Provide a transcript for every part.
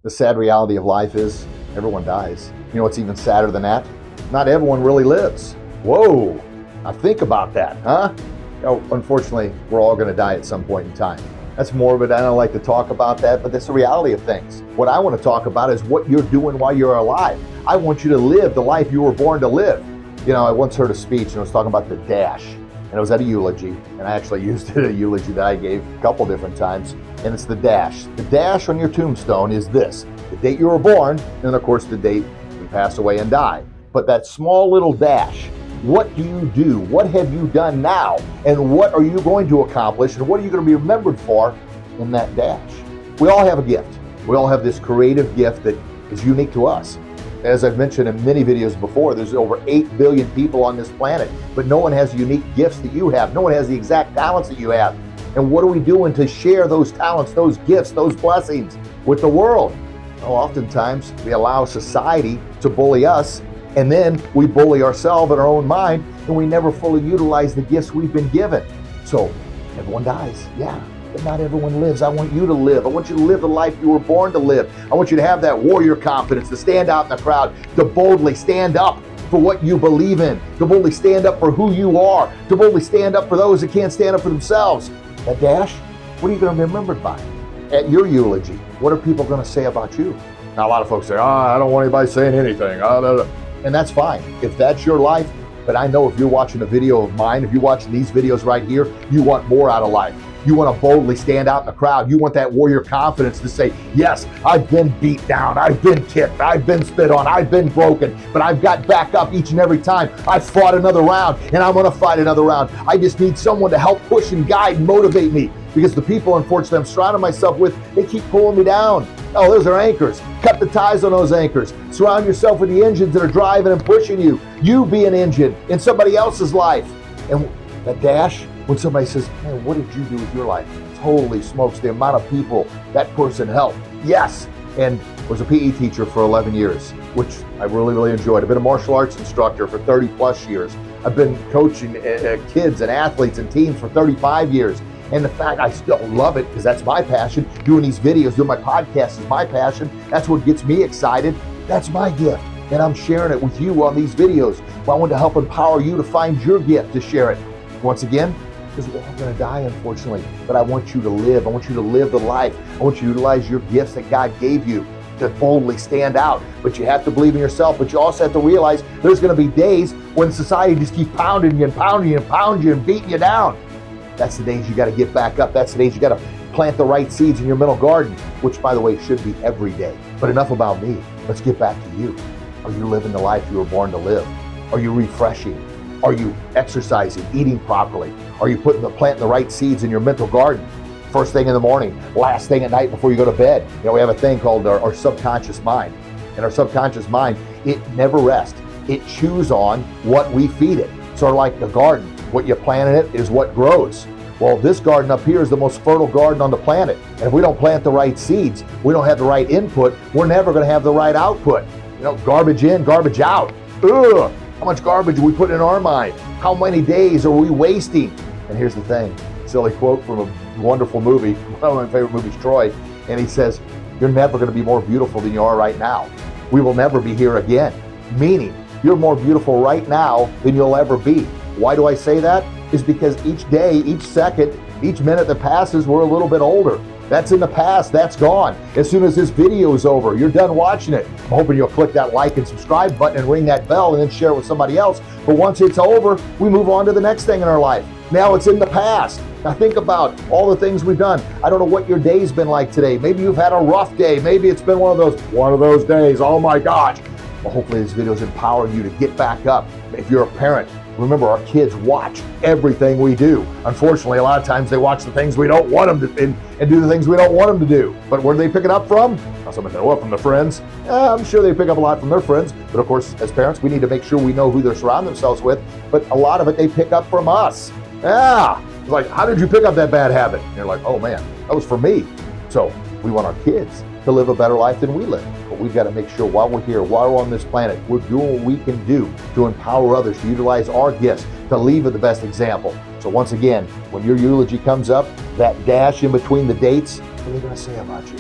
The sad reality of life is everyone dies. You know what's even sadder than that? Not everyone really lives. Whoa, now think about that, huh? Unfortunately, we're all going to die at some point in time. That's morbid. I don't like to talk about that, but that's the reality of things. What I want to talk about is what you're doing while you're alive. I want you to live the life you were born to live. You know, I once heard a speech and it was talking about the dash. And it was at a eulogy, and I actually used it at a eulogy that I gave a couple different times, and it's the dash. The dash on your tombstone is this: the date you were born, and of course the date you pass away and die. But that small little dash, what do you do? What have you done now? And what are you going to accomplish? And what are you going to be remembered for in that dash? We all have a gift. We all have this creative gift that is unique to us. As I've mentioned in many videos before, there's over 8 billion people on this planet, but no one has the unique gifts that you have. No one has the exact talents that you have. And what are we doing to share those talents, those gifts, those blessings with the world? Well, oftentimes we allow society to bully us, and then we bully ourselves in our own mind, and we never fully utilize the gifts we've been given. So everyone dies, yeah. But not everyone lives. I want you to live. I want you to live the life you were born to live. I want you to have that warrior confidence, to stand out in the crowd, to boldly stand up for what you believe in, to boldly stand up for who you are, to boldly stand up for those that can't stand up for themselves. That dash, what are you going to be remembered by? At your eulogy, what are people going to say about you? Now, a lot of folks say, I don't want anybody saying anything. And that's fine. If that's your life, but I know if you're watching a video of mine, if you're watching these videos right here, you want more out of life. You want to boldly stand out in the crowd. You want that warrior confidence to say, yes, I've been beat down, I've been kicked, I've been spit on, I've been broken, but I've got back up each and every time. I've fought another round, and I'm going to fight another round. I just need someone to help push and guide and motivate me, because the people, unfortunately, I'm surrounding myself with, they keep pulling me down. Oh, those are anchors. Cut the ties on those anchors. Surround yourself with the engines that are driving and pushing you. You be an engine in somebody else's life. And that dash, when somebody says, man, what did you do with your life? Holy smokes, the amount of people that person helped. Yes. And was a PE teacher for 11 years, which I really, really enjoyed. I've been a martial arts instructor for 30 plus years. I've been coaching kids and athletes and teams for 35 years. And the fact I still love it, because that's my passion. Doing these videos, doing my podcast is my passion. That's what gets me excited. That's my gift. And I'm sharing it with you on these videos. But I want to help empower you to find your gift to share it. Once again, because we're all going to die, unfortunately. But I want you to live. I want you to live the life. I want you to utilize your gifts that God gave you to boldly stand out. But you have to believe in yourself. But you also have to realize there's going to be days when society just keeps pounding you and pounding you and pounding you and beating you down. That's the days you got to get back up. That's the days you got to plant the right seeds in your mental garden, which, by the way, should be every day. But enough about me. Let's get back to you. Are you living the life you were born to live? Are you refreshing? Are you exercising, eating properly? Are you planting the right seeds in your mental garden? First thing in the morning, last thing at night before you go to bed. You know, we have a thing called our subconscious mind. And our subconscious mind, it never rests. It chews on what we feed it. Sort of like the garden. What you plant in it is what grows. Well, this garden up here is the most fertile garden on the planet. And if we don't plant the right seeds, we don't have the right input, we're never going to have the right output. You know, garbage in, garbage out. Ugh. How much garbage are we putting in our mind? How many days are we wasting? And here's the thing, silly quote from a wonderful movie, one of my favorite movies, Troy, and he says, you're never going to be more beautiful than you are right now. We will never be here again. Meaning, you're more beautiful right now than you'll ever be. Why do I say that? Is because each day, each second, each minute that passes, we're a little bit older. That's in the past, that's gone. As soon as this video is over, you're done watching it. I'm hoping you'll click that like and subscribe button and ring that bell and then share it with somebody else. But once it's over, we move on to the next thing in our life. Now it's in the past. Now think about all the things we've done. I don't know what your day's been like today. Maybe you've had a rough day. Maybe it's been one of those days. Oh my gosh. Well, hopefully this video is empowering you to get back up. If you're a parent, remember, our kids watch everything we do. Unfortunately, a lot of times they watch the things we don't want them to and do the things we don't want them to do. But where do they pick it up from? Now, somebody said, well, from the friends. I'm sure they pick up a lot from their friends. But of course, as parents, we need to make sure we know who they're surrounding themselves with. But a lot of it they pick up from us. Yeah. It's like, how did you pick up that bad habit? And you're like, oh man, that was for me. So we want our kids to live a better life than we live. But we've got to make sure while we're here, while we're on this planet, we're doing what we can do to empower others, to utilize our gifts, to leave the best example. So once again, when your eulogy comes up, that dash in between the dates, what are they going to say about you?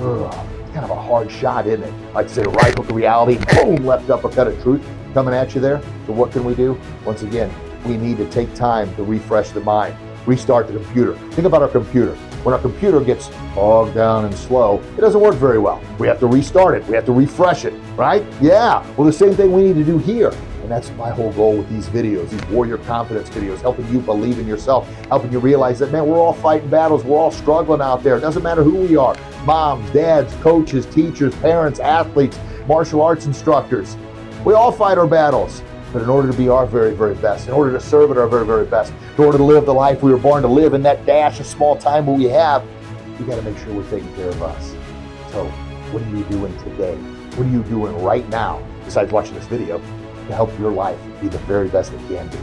Ugh. It's kind of a hard shot, isn't it? Like say right hook of reality, boom, left uppercut of truth coming at you there. So what can we do? Once again, we need to take time to refresh the mind, restart the computer. Think about our computer. When our computer gets bogged down and slow, it doesn't work very well. We have to restart it. We have to refresh it, right? Yeah. Well, the same thing we need to do here. And that's my whole goal with these videos, these warrior confidence videos, helping you believe in yourself, helping you realize that, man, we're all fighting battles. We're all struggling out there. It doesn't matter who we are. Moms, dads, coaches, teachers, parents, athletes, martial arts instructors. We all fight our battles. But in order to be our very, very best, in order to serve at our very, very best, in order to live the life we were born to live in that dash of small time we have, we got to make sure we're taking care of us. So what are you doing today? What are you doing right now, besides watching this video, to help your life be the very best it can be?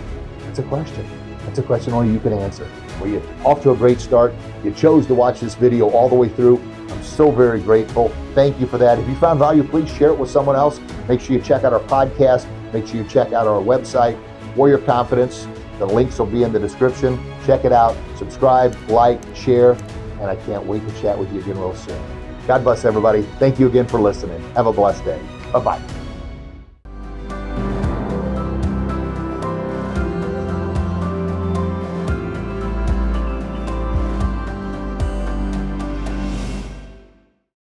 That's a question. That's a question only you can answer. Well, you're off to a great start. You chose to watch this video all the way through. I'm so very grateful. Thank you for that. If you found value, please share it with someone else. Make sure you check out our podcast. Make sure you check out our website, Warrior Confidence. The links will be in the description. Check it out. Subscribe, like, share, and I can't wait to chat with you again real soon. God bless everybody. Thank you again for listening. Have a blessed day. Bye-bye.